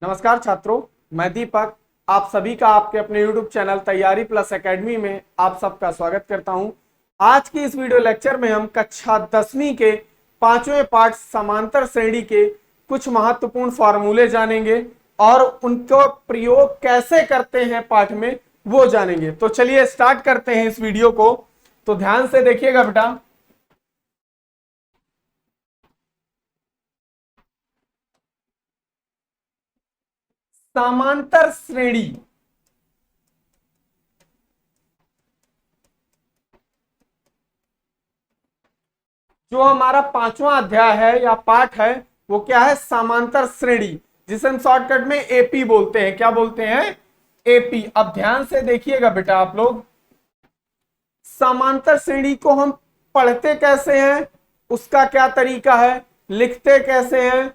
नमस्कार छात्रों, मैं दीपक आप सभी का आपके अपने YouTube चैनल तैयारी प्लस एकेडमी में आप सबका स्वागत करता हूं। आज की इस वीडियो लेक्चर में हम कक्षा 10वीं के 5वें पाठ समांतर श्रेणी के कुछ महत्वपूर्ण फॉर्मूले जानेंगे और उनको प्रयोग कैसे करते हैं पाठ में वो जानेंगे। तो चलिए स्टार्ट करते हैं इस वीडियो को। तो ध्यान से देखिएगा बेटा। समांतर श्रेणी जो हमारा 5वां अध्याय है या पाठ है वो क्या है? समांतर श्रेणी, जिसे हम शॉर्टकट में एपी बोलते हैं। क्या बोलते हैं? एपी। अब ध्यान से देखिएगा बेटा आप लोग, समांतर श्रेणी को हम पढ़ते कैसे हैं, उसका क्या तरीका है, लिखते कैसे हैं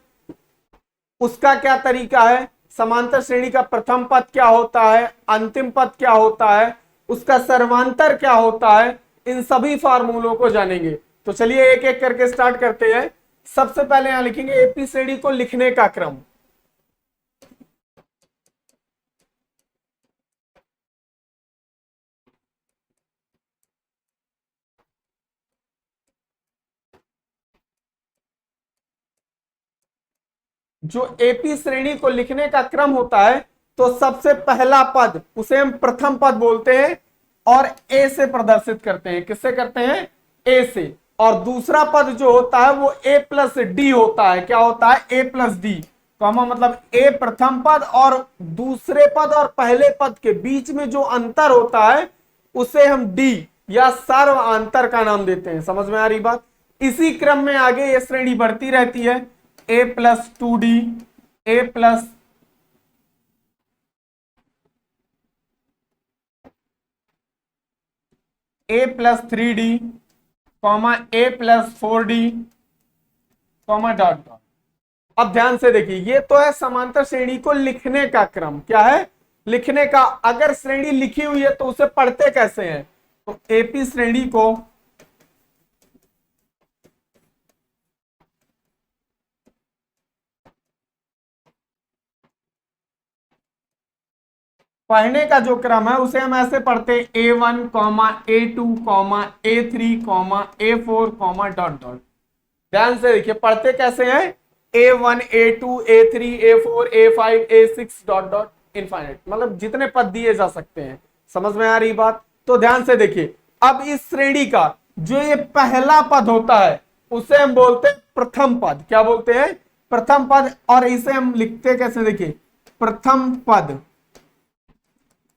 उसका क्या तरीका है, समांतर श्रेणी का प्रथम पद क्या होता है, अंतिम पद क्या होता है, उसका सर्वांतर क्या होता है, इन सभी फार्मूलों को जानेंगे। तो चलिए एक एक करके स्टार्ट करते हैं। सबसे पहले यहां लिखेंगे एपी श्रेणी को लिखने का क्रम। जो एपी श्रेणी को लिखने का क्रम होता है, तो सबसे पहला पद उसे हम प्रथम पद बोलते हैं और ए से प्रदर्शित करते हैं। किससे करते हैं? ए से। और दूसरा पद जो होता है वो ए प्लस डी होता है। क्या होता है? A plus D. कॉमा मतलब ए प्रथम पद और दूसरे पद और पहले पद के बीच में जो अंतर होता है उसे हम डी या सर्वांतर का नाम देते हैं। समझ में आ रही बात? इसी क्रम में आगे ये श्रेणी बढ़ती रहती है। A plus 2D, A plus A plus 3D, comma A plus 4D, comma dot dot. अब ध्यान से देखिए, ये तो है समांतर श्रेणी को लिखने का क्रम। क्या है? लिखने का। अगर श्रेणी लिखी हुई है तो उसे पढ़ते कैसे हैं? तो एपी श्रेणी को पढ़ने का जो क्रम है उसे हम ऐसे पढ़ते हैं A1, A2, A3, A4, dot dot. ध्यान से देखिए पढ़ते कैसे हैं? A1, A2, A3, A4, A5, A6 dot dot infinite, मतलब जितने पद दिए जा सकते हैं। समझ में आ रही बात? तो ध्यान से देखिए, अब इस श्रेणी का जो ये पहला पद होता है उसे हम बोलते हैं प्रथम पद। क्या बोलते हैं? प्रथम पद। और इसे हम लिखते कैसे? देखिए, प्रथम पद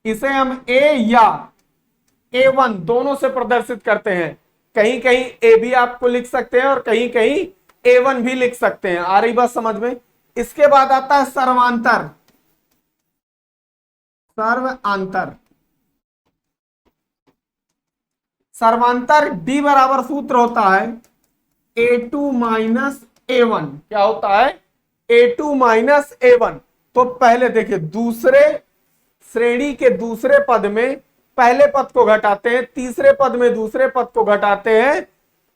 इसे हम ए या A1 दोनों से प्रदर्शित करते हैं। कहीं कहीं ए भी आपको लिख सकते हैं और कहीं कहीं A1 भी लिख सकते हैं। आ रही बात समझ में? इसके बाद आता है सर्वांतर। सर्वांतर सर्वांतर डी बराबर सूत्र होता है A2 माइनस A1। क्या होता है? A2 minus A1। तो पहले देखिए, दूसरे श्रेणी के दूसरे पद में पहले पद को घटाते हैं, तीसरे पद में दूसरे पद को घटाते हैं,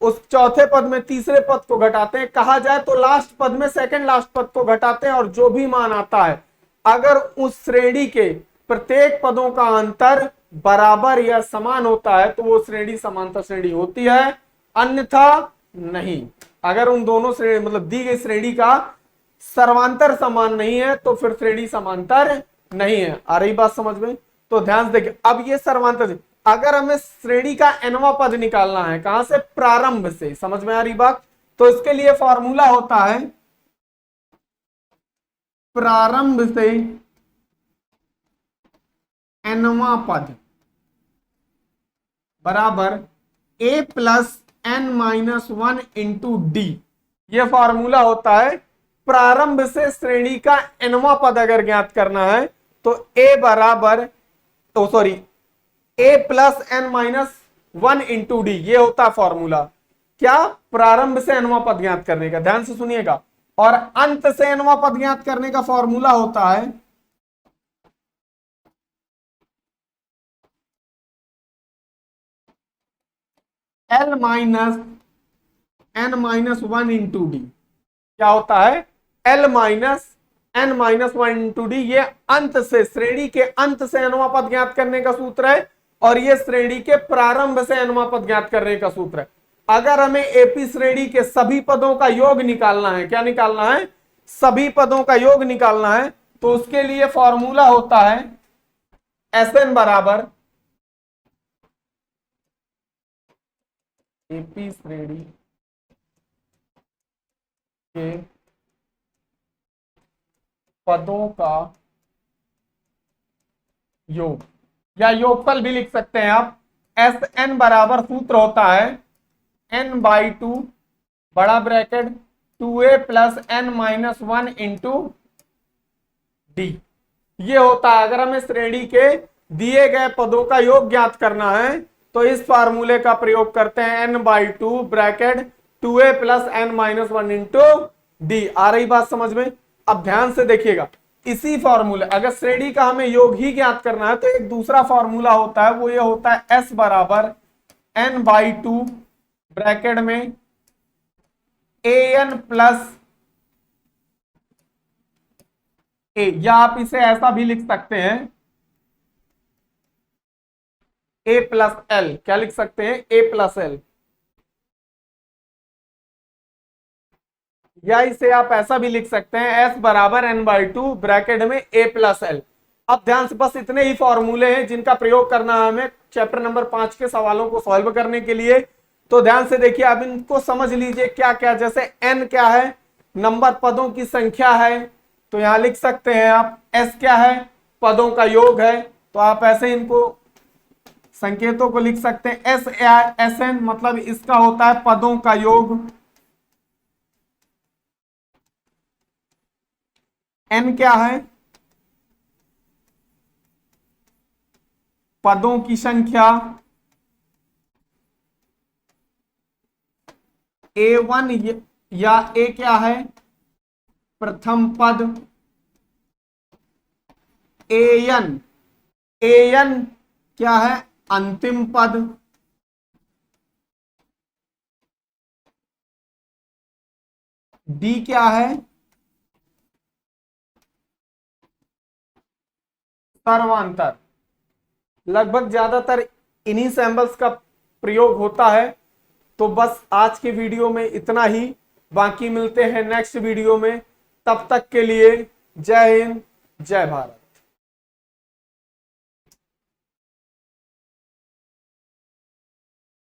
उस चौथे पद में तीसरे पद को घटाते हैं। कहा जाए तो लास्ट पद में सेकंड लास्ट पद को घटाते हैं और जो भी मान आता है, अगर उस श्रेणी के प्रत्येक पदों का अंतर बराबर या समान होता है तो वो श्रेणी समांतर श्रेणी होती है, अन्यथा नहीं। अगर उन दोनों श्रेणी मतलब दी गई श्रेणी का सर्वांतर समान नहीं है तो फिर श्रेणी समांतर नहीं है। आ रही बात समझ में? तो ध्यान से देखिए, अब ये सर्वांतर, अगर हमें श्रेणी का nवां पद निकालना है, कहां से? प्रारंभ से। समझ में आ रही बात? तो इसके लिए फॉर्मूला होता है प्रारंभ से nवां पद बराबर A plus N minus 1 into D. यह फॉर्मूला होता है प्रारंभ से श्रेणी का nवां पद अगर ज्ञात करना है तो ए बराबर A plus N minus 1 into D, ये होता है फॉर्मूला। क्या? प्रारंभ से nवां पद ज्ञात करने का। ध्यान से सुनिएगा। और अंत से nवां पद ज्ञात करने का फॉर्मूला होता है l minus n minus 1 into d. क्या होता है? L minus n minus one into D, ये अंत से, श्रेणी के अंत से अनवा पद ज्ञात करने का सूत्र है और ये श्रेणी के प्रारंभ से अनवा पद ज्ञात करने का सूत्र है। अगर हमें एपी श्रेणी के सभी पदों का योग निकालना है, क्या निकालना है, सभी पदों का योग निकालना है, तो उसके लिए फॉर्मूला होता है Sn बराबर एपी श्रेणी के पदों का योग, या योगफल भी लिख सकते हैं आप। Sn बराबर सूत्र होता है n/2 बड़ा bracket 2a plus n minus 1 into D. ये होता है, अगर हमें श्रेणी के दिए गए पदों का योग ज्ञात करना है तो इस फार्मूले का प्रयोग करते हैं, n/2 bracket 2a plus n minus 1 into D. आ रही बात समझ में? अब ध्यान से देखिएगा, इसी फॉर्मूले, अगर श्रेणी का हमें योग ही ज्ञात करना है तो एक दूसरा फॉर्मूला होता है, वो ये होता है s बराबर n/2 ब्रैकेट में an प्लस ए, या आप इसे ऐसा भी लिख सकते हैं a प्लस एल। क्या लिख सकते हैं, a प्लस एल, या इसे आप ऐसा भी लिख सकते हैं s बराबर n/2 ब्रैकेट में a प्लस एल। अब ध्यान से, बस इतने ही फॉर्मूले हैं जिनका प्रयोग करना है हमें चैप्टर नंबर 5 के सवालों को सॉल्व करने के लिए। तो ध्यान से देखिए, अब इनको समझ लीजिए क्या क्या, जैसे n क्या है, नंबर पदों की संख्या है, तो यहां लिख सकते हैं आप। s क्या है, पदों का योग है, तो आप ऐसे इनको संकेतों को लिख सकते हैं। Sn मतलब इसका होता है पदों का योग। n क्या है, पदों की संख्या। a1 या a क्या है, प्रथम पद। an क्या है, अंतिम पद। d क्या है, सर्वांतर। लगभग ज्यादातर इन्हीं सिंबल्स का प्रयोग होता है। तो बस आज के वीडियो में इतना ही, बाकी मिलते हैं नेक्स्ट वीडियो में। तब तक के लिए जय हिंद, जय भारत।